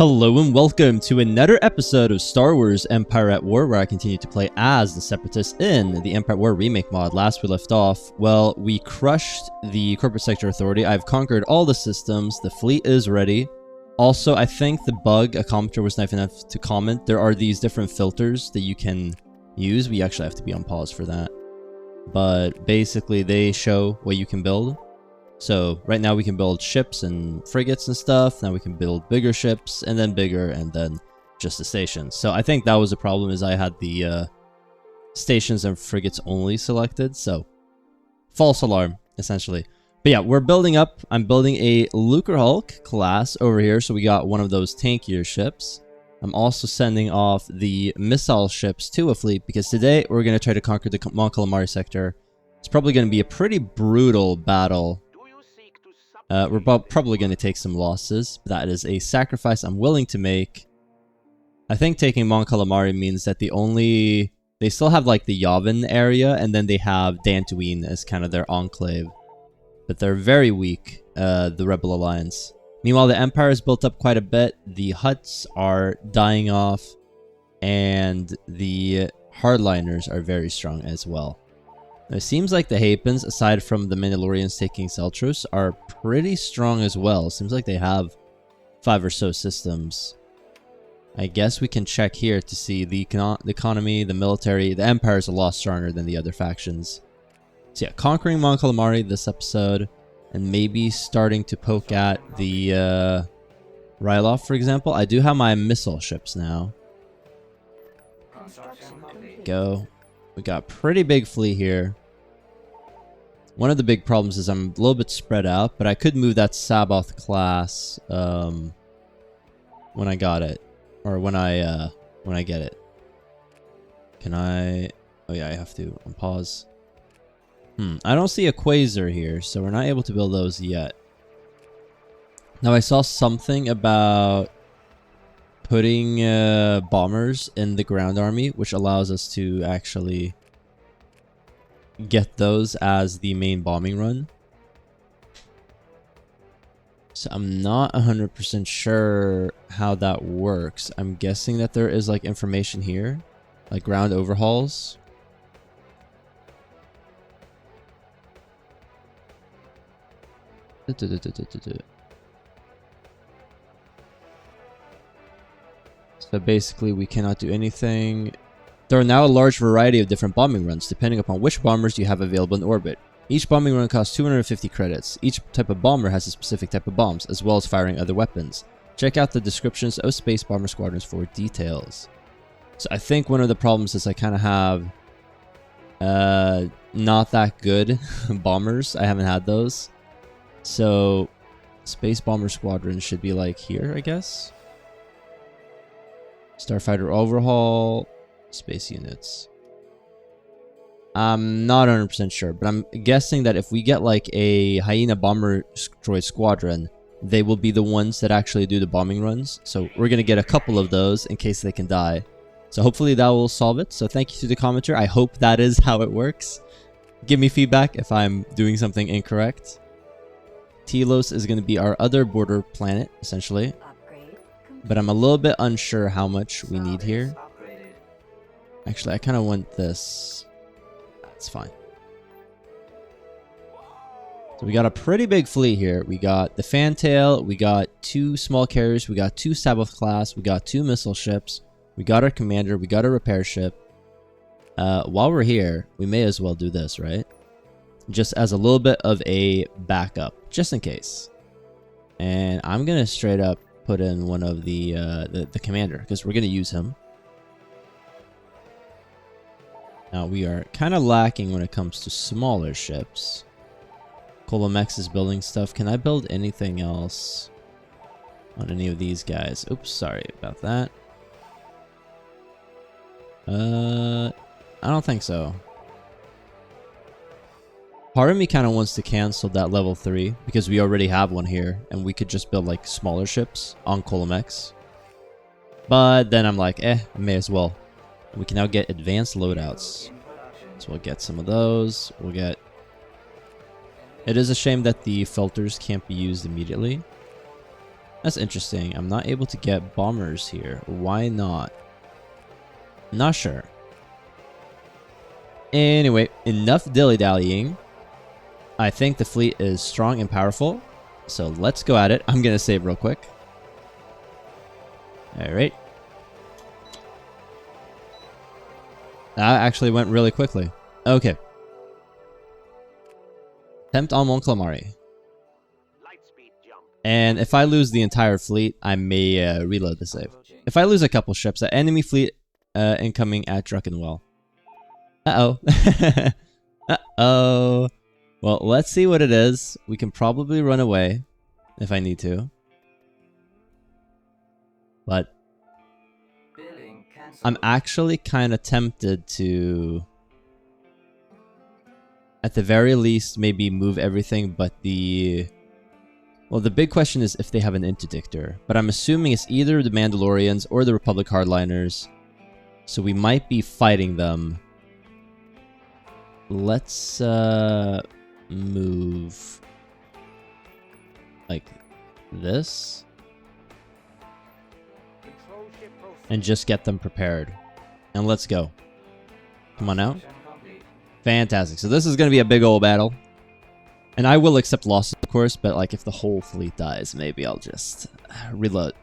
Hello and welcome to another episode of Star Wars Empire at War, where I continue to play as the Separatists in the Empire at War Remake mod. Last we left off, well, we crushed the Corporate Sector Authority. I've conquered all the systems. The fleet is ready. Also, I think the bug, a commenter was nice enough to comment, there are these different filters that you can use. We actually have to be on pause for that. But basically, they show what you can build. So right now we can build ships and frigates and stuff. Now we can build bigger ships and then bigger and then just the stations. So I think that was a problem, is I had the stations and frigates only selected. So false alarm, essentially. But yeah, we're building up. I'm building a Lucrehulk class over here. So we got one of those tankier ships. I'm also sending off the missile ships to a fleet because today we're going to try to conquer the Mon Calamari sector. It's probably going to be a pretty brutal battle. We're probably going to take some losses. That is a sacrifice I'm willing to make. I think taking Mon Calamari means that they still have like the Yavin area, and then they have Dantooine as kind of their enclave. But they're very weak, the Rebel Alliance. Meanwhile, the Empire has built up quite a bit. The Hutts are dying off, and the Hardliners are very strong as well. It seems like the Hapens, aside from the Mandalorians taking Seltros, are pretty strong as well. Seems like they have 5 or so systems. I guess we can check here to see the economy, the military. The Empire is a lot stronger than the other factions. So yeah, conquering Mon Calamari this episode, and maybe starting to poke at the Ryloth, for example. I do have my missile ships now. There we go. We got a pretty big fleet here. One of the big problems is I'm a little bit spread out, but I could move that Saboth class when I got it, or when I get it. Can I? Oh yeah, I have to on pause. I don't see a Quasar here, so we're not able to build those yet. Now I saw something about putting bombers in the ground army, which allows us to actually get those as the main bombing run. So I'm not 100% sure how that works. I'm guessing that there is like information here, like ground overhauls. So basically we cannot do anything. There are now a large variety of different bombing runs, depending upon which bombers you have available in orbit. Each bombing run costs 250 credits. Each type of bomber has a specific type of bombs, as well as firing other weapons. Check out the descriptions of Space Bomber Squadrons for details. So I think one of the problems is I kind of have not that good bombers. I haven't had those. So Space Bomber Squadron should be like here, I guess. Starfighter Overhaul. Space units. I'm not 100% sure, but I'm guessing that if we get like a Hyena Bomber Droid Squadron, they will be the ones that actually do the bombing runs. So we're going to get a couple of those in case they can die. So hopefully that will solve it. So thank you to the commenter. I hope that is how it works. Give me feedback if I'm doing something incorrect. Telos is going to be our other border planet, essentially. But I'm a little bit unsure how much we need here. Actually, I kind of want this. That's fine. So we got a pretty big fleet here. We got the Fantail. We got 2 small carriers. We got 2 Saboth class. We got 2 missile ships. We got our commander. We got a repair ship. While we're here, we may as well do this, right? Just as a little bit of a backup, just in case. And I'm going to straight up put in one of the commander, because we're going to use him. Now, we are kind of lacking when it comes to smaller ships. Colomex is building stuff. Can I build anything else on any of these guys? Oops, sorry about that. I don't think so. Part of me kind of wants to cancel that level 3, because we already have one here, and we could just build like smaller ships on Colomex. But then I'm like, I may as well. We can now get advanced loadouts. So we'll get some of those. We'll get... It is a shame that the filters can't be used immediately. That's interesting. I'm not able to get bombers here. Why not? Not sure. Anyway, enough dilly-dallying. I think the fleet is strong and powerful. So let's go at it. I'm going to save real quick. Alright. That actually went really quickly. Okay. Attempt on Mon Calamari. And if I lose the entire fleet, I may reload the save. If I lose a couple ships, the enemy fleet incoming at Druckenwell. Uh-oh. Uh-oh. Well, let's see what it is. We can probably run away if I need to. But I'm actually kind of tempted to, at the very least, maybe move everything but the... Well, the big question is if they have an interdictor. But I'm assuming it's either the Mandalorians or the Republic hardliners. So we might be fighting them. Let's move like this. And just get them prepared. And let's go. Come on out. Fantastic. So this is going to be a big old battle. And I will accept losses, of course, but like if the whole fleet dies, maybe I'll just reload.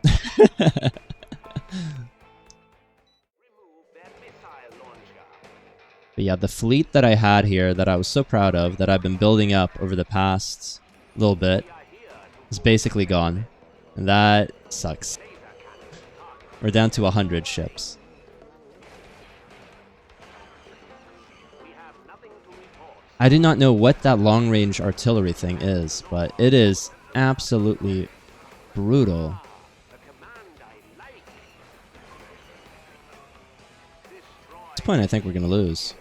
But yeah, the fleet that I had here that I was so proud of, that I've been building up over the past little bit, is basically gone. And that sucks. We're down to 100 ships. I do not know what that long-range artillery thing is, but it is absolutely brutal. At this point, I think we're going to lose.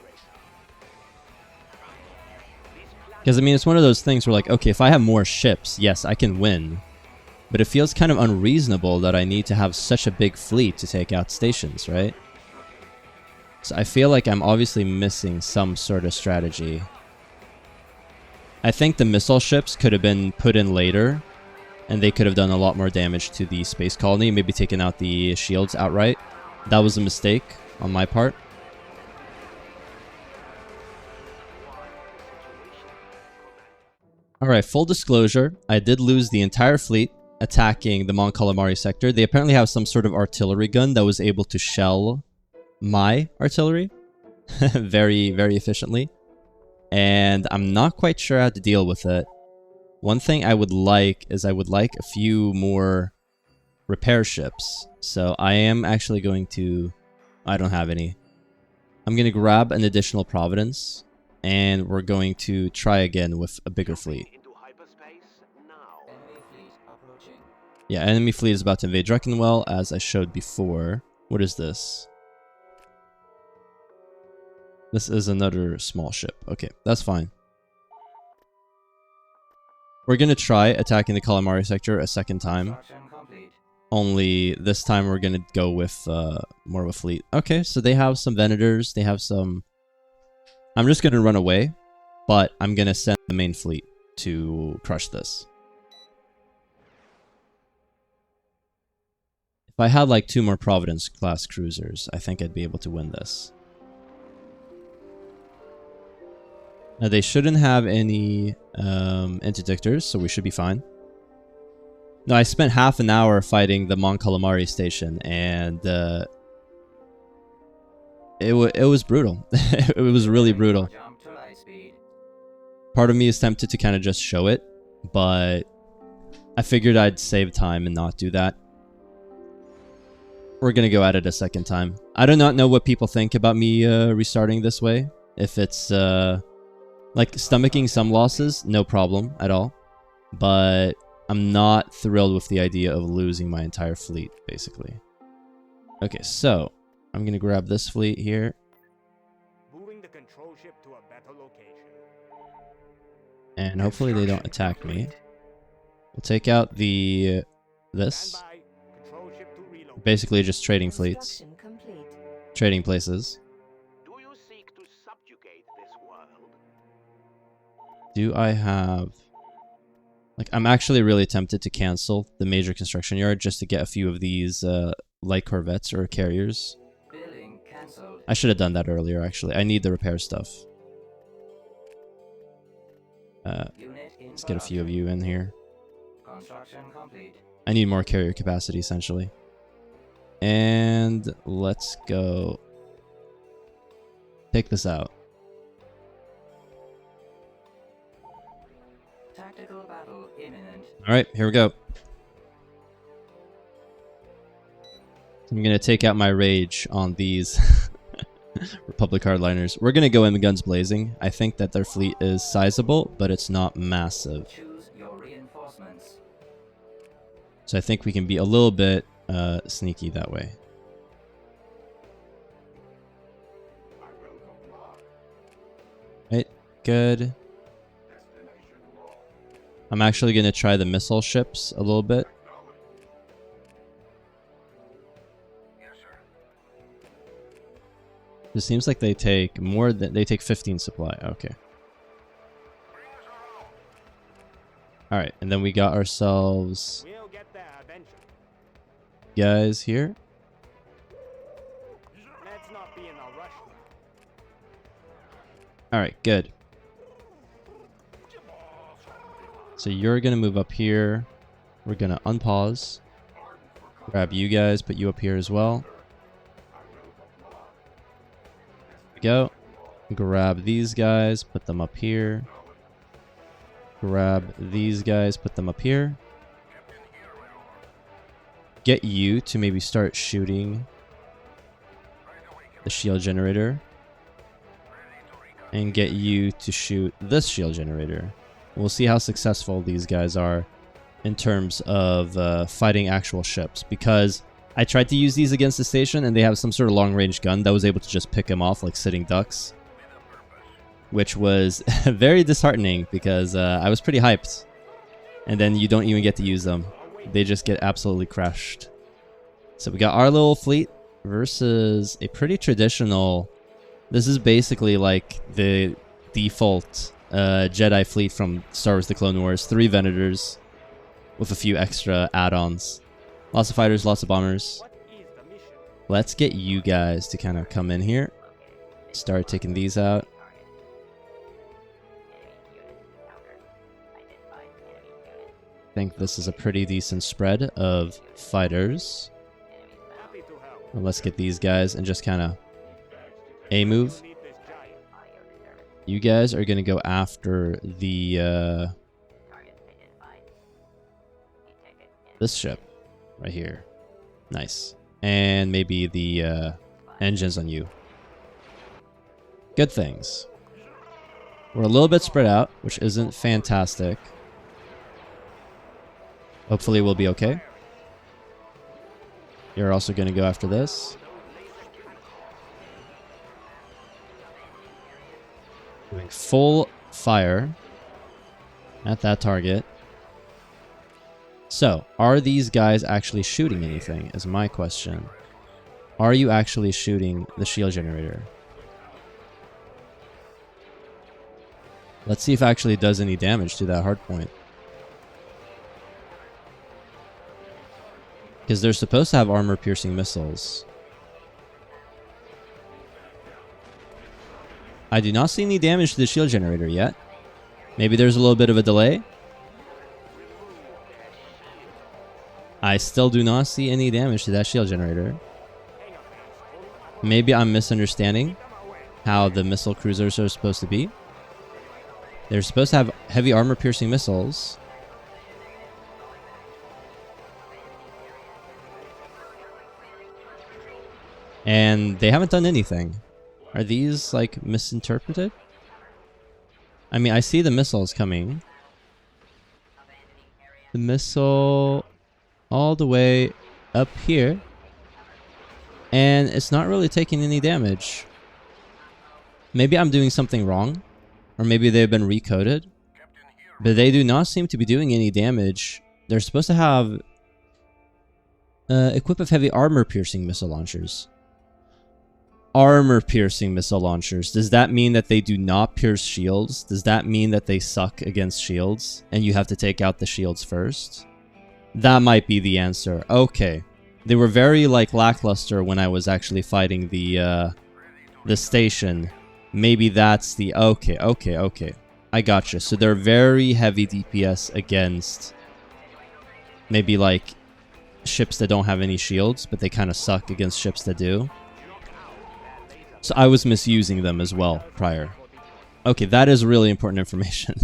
Because, I mean, it's one of those things where, like, okay, if I have more ships, yes, I can win. But it feels kind of unreasonable that I need to have such a big fleet to take out stations, right? So I feel like I'm obviously missing some sort of strategy. I think the missile ships could have been put in later, and they could have done a lot more damage to the space colony, maybe taken out the shields outright. That was a mistake on my part. Alright, full disclosure, I did lose the entire fleet attacking the Mon Calamari sector. They apparently have some sort of artillery gun that was able to shell my artillery very, very efficiently. And I'm not quite sure how to deal with it. One thing I would like is I would like a few more repair ships. So I am actually going to... I don't have any. I'm going to grab an additional Providence. And we're going to try again with a bigger fleet. Yeah, enemy fleet is about to invade Druckenwell, as I showed before. What is this? This is another small ship. Okay, that's fine. We're going to try attacking the Calamari sector a second time. Only this time we're going to go with more of a fleet. Okay, so they have some Venators. They have some... I'm just going to run away, but I'm going to send the main fleet to crush this. If I had like 2 more Providence class cruisers, I think I'd be able to win this. Now they shouldn't have any interdictors, so we should be fine. No, I spent half an hour fighting the Mon Calamari station, and it was brutal. It was really brutal. Part of me is tempted to kind of just show it, but I figured I'd save time and not do that. We're gonna go at it a second time. I do not know what people think about me restarting this way. If it's like stomaching some losses, no problem at all. But I'm not thrilled with the idea of losing my entire fleet, basically. Okay, so I'm gonna grab this fleet here. Moving the control ship to a better location. And hopefully they don't attack me. We'll take out the this. Basically just trading fleets. Trading places. Do you seek to subjugate this world? Do I have... Like, I'm actually really tempted to cancel the major construction yard just to get a few of these light corvettes or carriers. I should have done that earlier, actually. I need the repair stuff. Let's get a few of you in here. I need more carrier capacity, essentially. And let's go take this out. Alright, here we go. I'm gonna take out my rage on these Republic hardliners. We're gonna go in guns blazing. I think that their fleet is sizable, but it's not massive. So I think we can be a little bit sneaky that way. Right, good. I'm actually going to try the missile ships a little bit. It seems like they take more than... They take 15 supply. Okay. Alright, and then we got ourselves... guys here. Alright, good. So you're going to move up here. We're going to unpause. Grab you guys, put you up here as well. Go. Grab these guys, put them up here. Grab these guys, put them up here. Get you to maybe start shooting the shield generator. And get you to shoot this shield generator. We'll see how successful these guys are in terms of fighting actual ships. Because I tried to use these against the station and they have some sort of long-range gun that was able to just pick them off like sitting ducks. Which was very disheartening because I was pretty hyped. And then you don't even get to use them. They just get absolutely crushed. So we got our little fleet versus a pretty traditional... This is basically like the default Jedi fleet from Star Wars The Clone Wars. 3 Venators with a few extra add-ons. Lots of fighters, lots of bombers. Let's get you guys to kind of come in here. Start taking these out. I think this is a pretty decent spread of fighters. Well, let's get these guys and just kind of A-move. You guys are going to go after the this ship right here. Nice. And maybe the engines on you. Good things. We're a little bit spread out, which isn't fantastic. Hopefully we'll be okay. You're also going to go after this. Doing full fire at that target. So, are these guys actually shooting anything, is my question. Are you actually shooting the shield generator? Let's see if it actually does any damage to that hardpoint. Because they're supposed to have armor-piercing missiles. I do not see any damage to the shield generator yet. Maybe there's a little bit of a delay. I still do not see any damage to that shield generator. Maybe I'm misunderstanding how the missile cruisers are supposed to be. They're supposed to have heavy armor-piercing missiles. And they haven't done anything. Are these, like, misinterpreted? I mean, I see the missiles coming. The missile all the way up here. And it's not really taking any damage. Maybe I'm doing something wrong. Or maybe they've been recoded. But they do not seem to be doing any damage. They're supposed to have... equip of heavy armor-piercing missile launchers. armor-piercing missile launchers. Does that mean that they do not pierce shields? Does that mean that they suck against shields and you have to take out the shields first? That might be the answer. Okay. They were very, like, lackluster when I was actually fighting the station. Maybe that's the... Okay. I gotcha. So they're very heavy DPS against maybe, like, ships that don't have any shields, but they kind of suck against ships that do. So I was misusing them as well prior. Okay, that is really important information.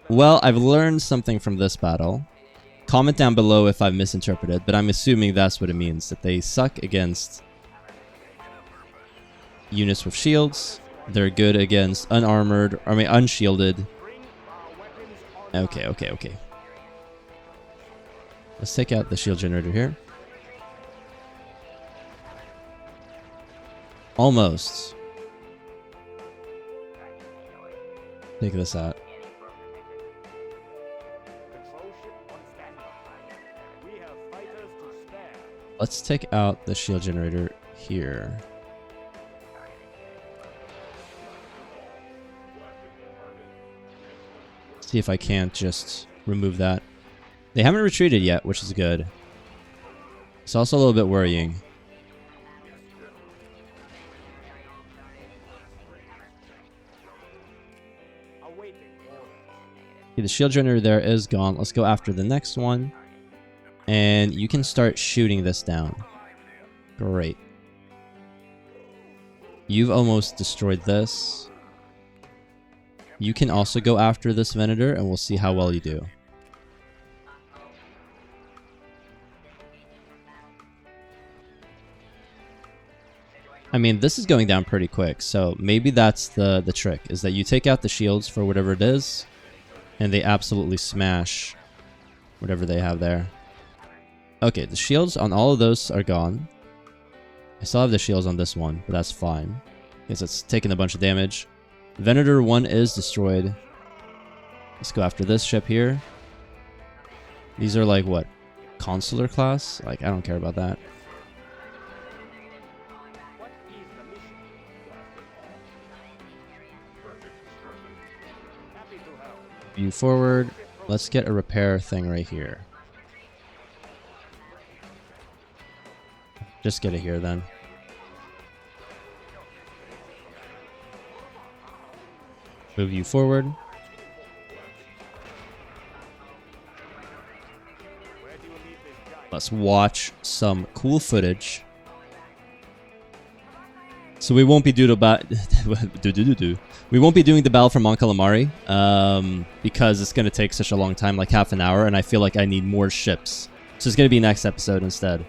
Well, I've learned something from this battle. Comment down below if I've misinterpreted, but I'm assuming that's what it means, that they suck against units with shields. They're good against unarmored, I mean unshielded. Okay. Let's take out the shield generator here. Almost. Take this out. Let's take out the shield generator here. See if I can't just remove that. They haven't retreated yet, which is good. It's also a little bit worrying. Okay, the shield generator there is gone. Let's go after the next one. And you can start shooting this down. Great. You've almost destroyed this. You can also go after this Venator, and we'll see how well you do. I mean, this is going down pretty quick, so maybe that's the trick, is that you take out the shields for whatever it is, and they absolutely smash whatever they have there. Okay, the shields on all of those are gone. I still have the shields on this one, but that's fine, because it's taking a bunch of damage. Venator 1 is destroyed. Let's go after this ship here. These are like, what? Consular class? Like, I don't care about that. View forward. Let's get a repair thing right here. Just get it here then. Move you forward. Let's watch some cool footage. So we won't be we won't be doing the battle for Mon Calamari because it's going to take such a long time, like half an hour, and I feel like I need more ships. So it's going to be next episode instead.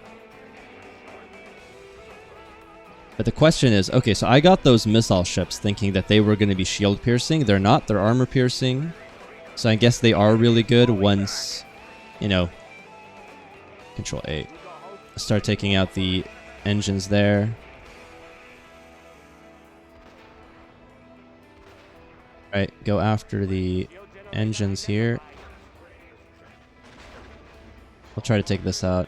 But the question is, okay, so I got those missile ships thinking that they were going to be shield piercing. They're not. They're armor piercing. So I guess they are really good once, you know, Control A. Start taking out the engines there. Alright, go after the engines here. I'll try to take this out.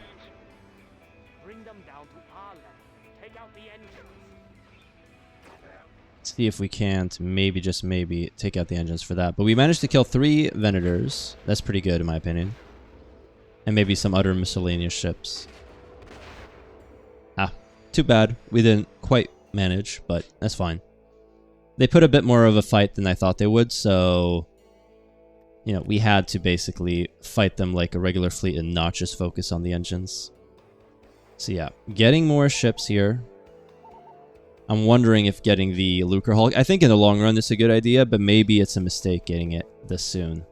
See if we can't, maybe, just maybe, take out the engines for that. But we managed to kill 3 Venators. That's pretty good, in my opinion. And maybe some other miscellaneous ships. Ah, too bad. We didn't quite manage, but that's fine. They put a bit more of a fight than I thought they would, so... You know, we had to basically fight them like a regular fleet and not just focus on the engines. So yeah, getting more ships here. I'm wondering if getting the Lucre Hulk... I think in the long run it's a good idea, but maybe it's a mistake getting it this soon.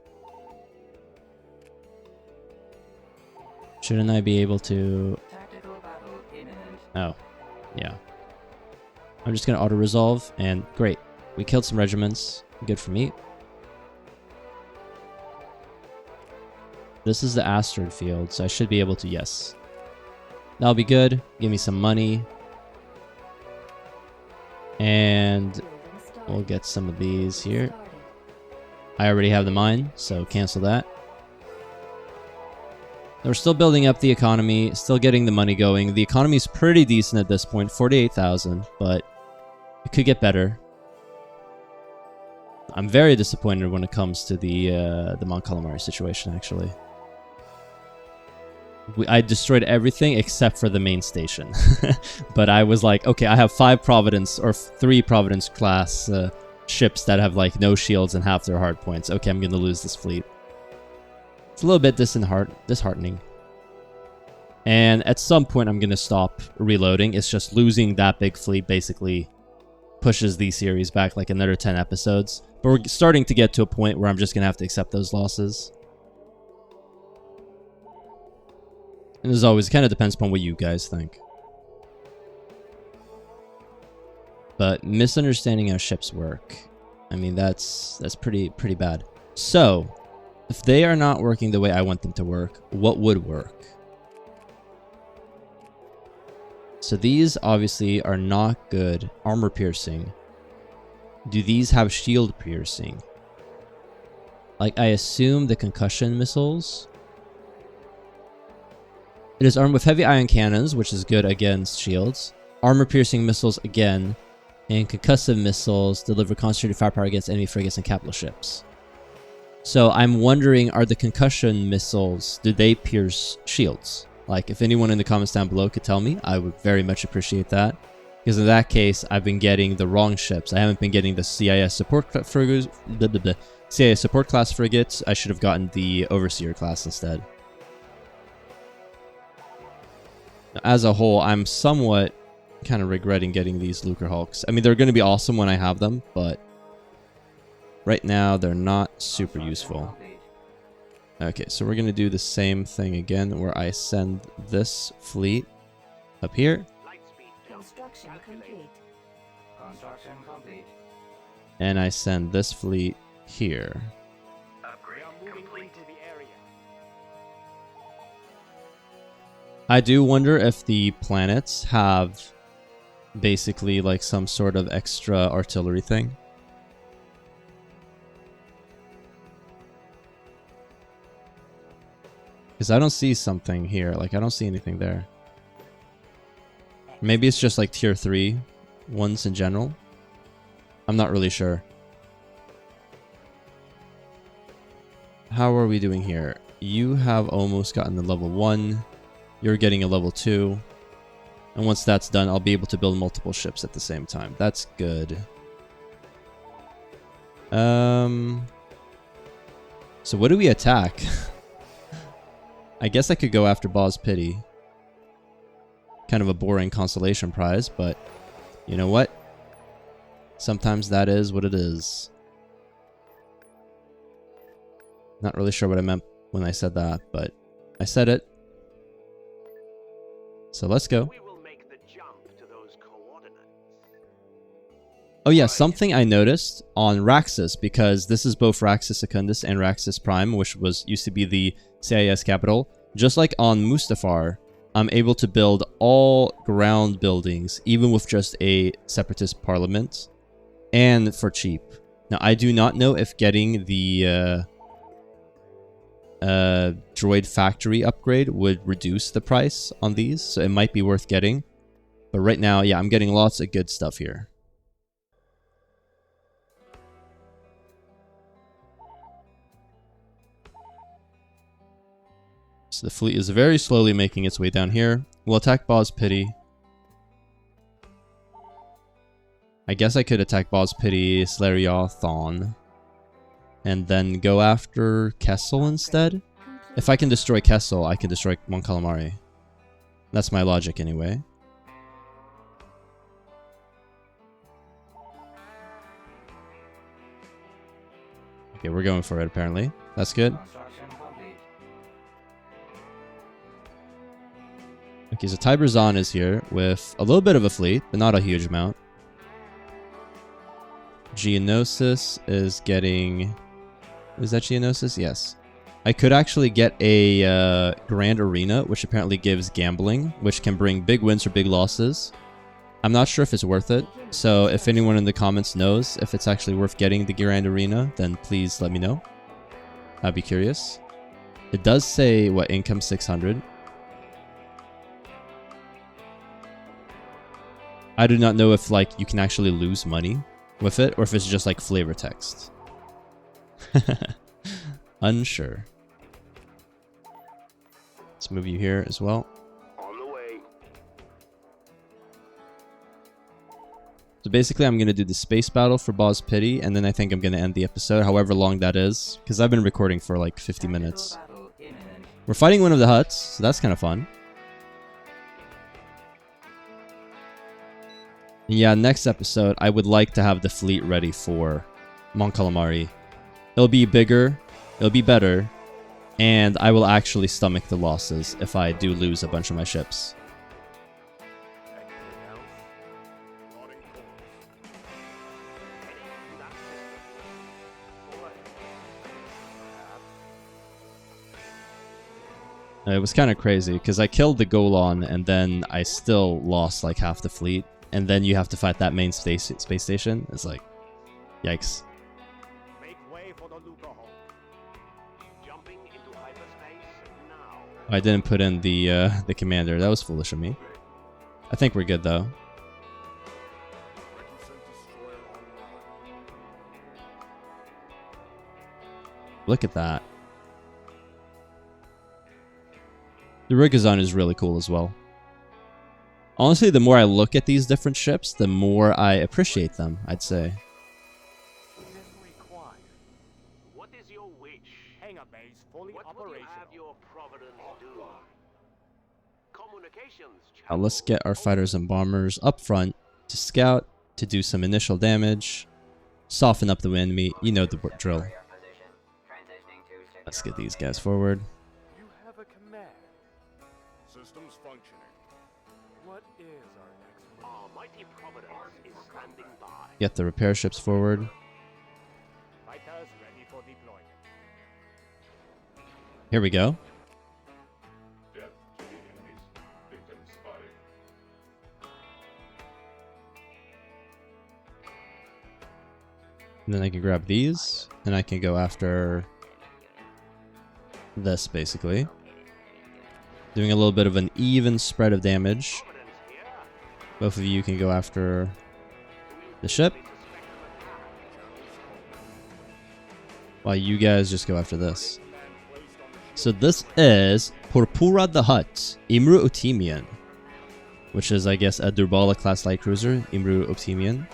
Shouldn't I be able to... Oh, yeah. I'm just going to auto-resolve, and great. We killed some regiments. Good for me. This is the asteroid field, so I should be able to... Yes. That'll be good. Give me some money. And we'll get some of these here. I already have the mine, so cancel that. We're still building up the economy, still getting the money going. The economy is pretty decent at this point, 48,000, but it could get better. I'm very disappointed when it comes to the Mon Calamari situation, actually. I destroyed everything except for the main station. But I was like, okay, I have 5 Providence or 3 Providence class ships that have like no shields and half their hard points. Okay, I'm gonna lose this fleet. It's a little bit disheartening. And at some point, I'm gonna stop reloading. It's just losing that big fleet basically pushes the series back like another 10 episodes. But we're starting to get to a point where I'm just gonna have to accept those losses. And as always, it kind of depends upon what you guys think. But misunderstanding how ships work, I mean, that's pretty bad. So, if they are not working the way I want them to work, what would work? So these obviously are not good armor piercing. Do these have shield piercing? Like, I assume the concussion missiles. It is armed with heavy ion cannons, which is good against shields. Armor piercing missiles again. And concussive missiles deliver concentrated firepower against enemy frigates and capital ships. So I'm wondering, are the concussion missiles, do they pierce shields? Like, if anyone in the comments down below could tell me, I would very much appreciate that. Because in that case, I've been getting the wrong ships. I haven't been getting the CIS support frigates, CIS support class frigates. I should have gotten the Overseer class instead. As a whole, I'm somewhat kind of regretting getting these Lucre Hulks. I mean, they're going to be awesome when I have them, but right now they're not super useful. Okay, so we're going to do the same thing again, where I send this fleet up here. Construction complete. Construction complete. And I send this fleet here. Upgrade complete to the area. I do wonder if the planets have basically like some sort of extra artillery thing. Because I don't see something here. Like, I don't see anything there. Maybe it's just like tier 3 ones in general. I'm not really sure. How are we doing here? You have almost gotten the level 1. You're getting a level 2. And once that's done, I'll be able to build multiple ships at the same time. That's good. So what do we attack? I guess I could go after Baw's Pity. Kind of a boring consolation prize, but you know what? Sometimes that is what it is. Not really sure what I meant when I said that, but I said it. So let's go. We will make the jump to those coordinates. Oh yeah, something I noticed on Raxus, because this is both Raxus Secundus and Raxus Prime, which used to be the CIS capital. Just like on Mustafar, I'm able to build all ground buildings, even with just a Separatist parliament, and for cheap. Now, I do not know if getting the droid factory upgrade would reduce the price on these, so it might be worth getting. But right now, yeah, I'm getting lots of good stuff here. So the fleet is very slowly making its way down here. We'll attack Baw's Pity. I guess I could attack Baw's Pity, Slariathon, and then go after Kessel instead. If I can destroy Kessel, I can destroy Mon Calamari. That's my logic anyway. Okay, we're going for it apparently. That's good. Construction complete. Okay, so Tiberzan is here with a little bit of a fleet, but not a huge amount. Geonosis is getting... Is that Geonosis? Yes. I could actually get a Grand Arena, which apparently gives gambling, which can bring big wins or big losses. I'm not sure if it's worth it, so if anyone in the comments knows if it's actually worth getting the Grand Arena, then please let me know. I'd be curious. It does say, what, income 600? I do not know if, like, you can actually lose money with it, or if it's just, like, flavor text. Unsure. Let's move you here as well. On the way. So basically, I'm going to do the space battle for Boss Pity, and then I think I'm going to end the episode, however long that is, because I've been recording for like 50 minutes. We're fighting one of the huts, so that's kind of fun. And yeah, next episode, I would like to have the fleet ready for Mon Calamari. It'll be bigger, it'll be better, and I will actually stomach the losses if I do lose a bunch of my ships. It was kind of crazy because I killed the Golan and then I still lost like half the fleet, and then you have to fight that main space station. It's like, yikes. Make way for the overhaul. Jumping into hyperspace now. I didn't put in the commander. That was foolish of me. I think we're good though. Look at that. The Rigazon is really cool as well. Honestly, the more I look at these different ships, the more I appreciate them, I'd say. What is your wish? Hangar base fully operational. Have your providence do? Communications. Now let's get our fighters and bombers up front to scout, to do some initial damage, soften up the enemy. You know the drill. Let's get these guys forward. You have a command. Systems functioning. What is our next move? Almighty Providence is standing by. Get the repair ships forward. Fighters ready for deployment. Here we go. Death to the enemy's victim spotted. And then I can grab these, and I can go after this, basically. Doing a little bit of an even spread of damage. Both of you can go after the ship, while you guys just go after this. So this is Purpura the Hutt, Imru Otimian, which is, I guess, a Durbala class light cruiser, Imru Otimian.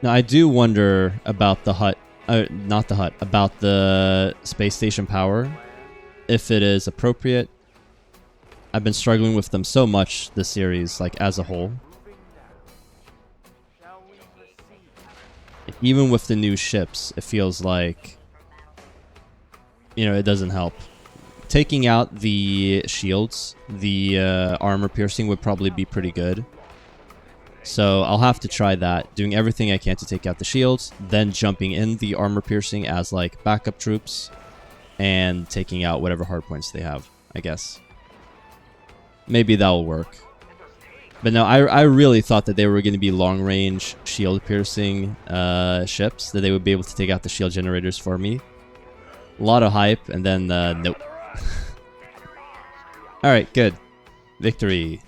Now, I do wonder about the hut, not the hut, about the space station power, if it is appropriate. I've been struggling with them so much this series, like as a whole. Even with the new ships, it feels like, you know, it doesn't help. Taking out the shields, the armor piercing would probably be pretty good. So I'll have to try that, doing everything I can to take out the shields, then jumping in the armor piercing as like backup troops, and taking out whatever hardpoints they have, I guess. Maybe that will work. But no, I really thought that they were going to be long-range shield piercing ships, that they would be able to take out the shield generators for me. A lot of hype, and then nope. Alright, good. Victory.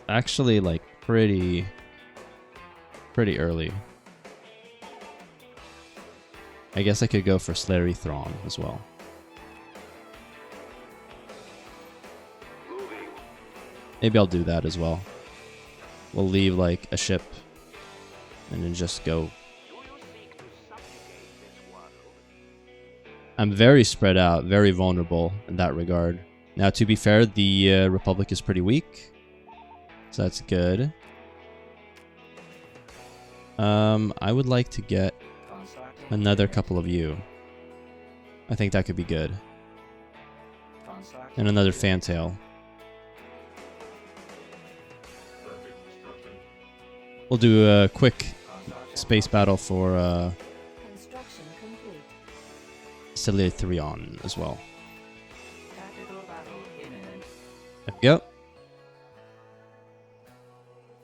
Actually, like, pretty early. I guess I could go for Slary Thrawn as well. Maybe I'll do that as well. We'll leave, like, a ship and then just go. I'm very spread out, very vulnerable in that regard. Now, to be fair, the Republic is pretty weak. So that's good. I would like to get another couple of you. I think that could be good. And another fantail. We'll do a quick space battle for Construction complete. Celithrion as well. There we go.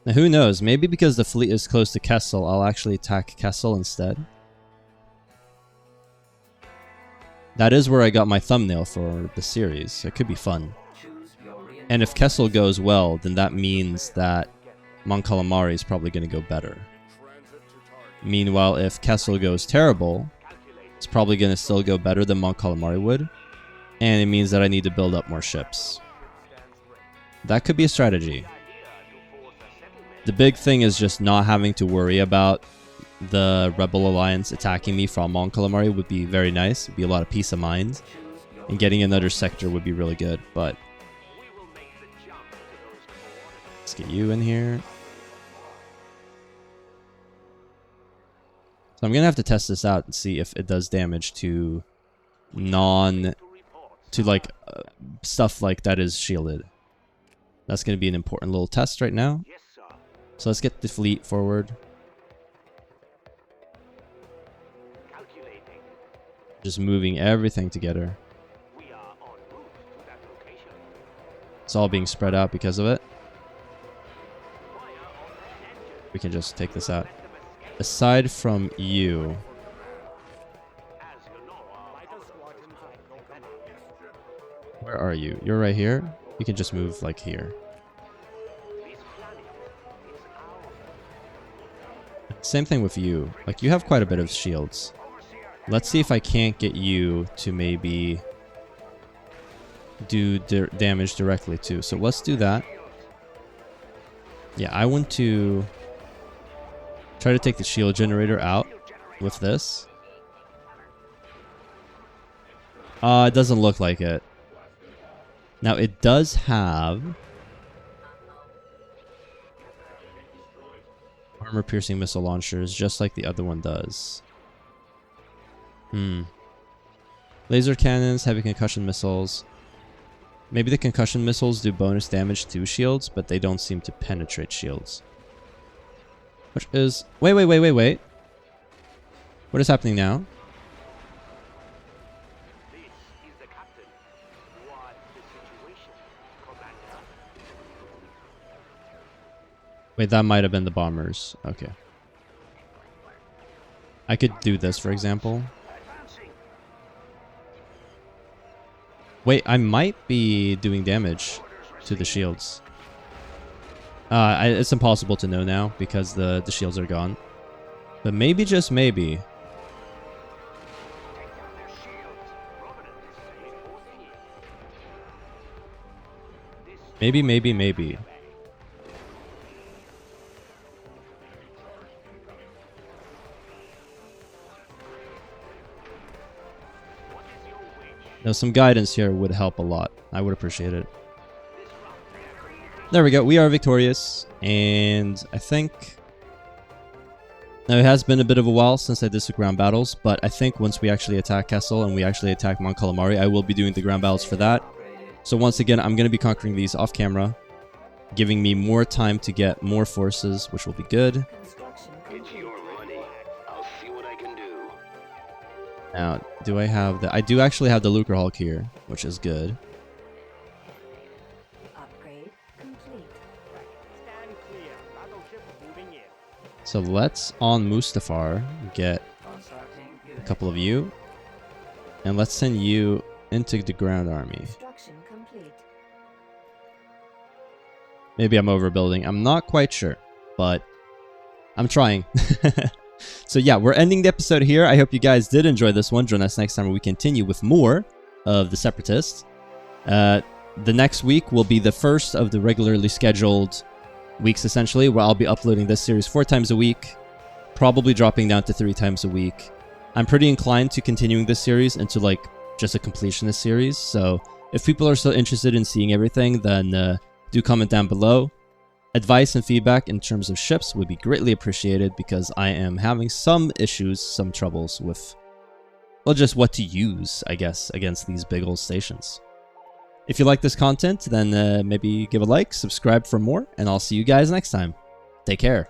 Now who knows, maybe because the fleet is close to Kessel, I'll actually attack Kessel instead. That is where I got my thumbnail for the series. It could be fun. And if Kessel goes well, then that means that Mon Calamari is probably going to go better. Meanwhile, if Kessel goes terrible, it's probably going to still go better than Mon Calamari would. And it means that I need to build up more ships. That could be a strategy. The big thing is just not having to worry about the Rebel Alliance attacking me from Mon Calamari would be very nice. It would be a lot of peace of mind. And getting another sector would be really good, but... Let's get you in here. So I'm going to have to test this out and see if it does damage to stuff like that is shielded. That's going to be an important little test right now. So let's get the fleet forward. Just moving everything together. It's all being spread out because of it. We can just take this out. Aside from you... Where are you? You're right here? You can just move like here. Same thing with you. Like, you have quite a bit of shields. Let's see if I can't get you to maybe do damage directly too. So let's do that. Yeah, I want to try to take the shield generator out with this. It doesn't look like it. Now, it does have armor-piercing missile launchers, just like the other one does. Laser cannons, heavy concussion missiles. Maybe the concussion missiles do bonus damage to shields, but they don't seem to penetrate shields. Which is... Wait. What is happening now? Wait, that might have been the bombers. Okay. I could do this, for example. Wait, I might be doing damage to the shields. It's impossible to know now because the shields are gone. But maybe, just maybe. Maybe. Now, some guidance here would help a lot. I would appreciate it. There we go. We are victorious. And I think... Now, it has been a bit of a while since I did some ground battles, but I think once we actually attack Kessel and we actually attack Mon Calamari, I will be doing the ground battles for that. So once again, I'm going to be conquering these off camera, giving me more time to get more forces, which will be good. It's your money. I'll see what I can do. Now, do I have the... I do actually have the Lucre Hulk here, which is good. Upgrade complete. Stand clear. Battleship moving in. So let's, on Mustafar, get a couple of you. And let's send you into the ground army. Construction complete. Maybe I'm overbuilding. I'm not quite sure, but I'm trying. So yeah, we're ending the episode here. I hope you guys did enjoy this one. Join us next time where we continue with more of the Separatists. The next week will be the first of the regularly scheduled weeks, essentially, where I'll be uploading this series 4 times a week, probably dropping down to 3 times a week. I'm pretty inclined to continuing this series into like just a completionist series. So if people are still interested in seeing everything, then do comment down below. Advice and feedback in terms of ships would be greatly appreciated because I am having some issues, some troubles with, well, just what to use, I guess, against these big old stations. If you like this content, then maybe give a like, subscribe for more, and I'll see you guys next time. Take care.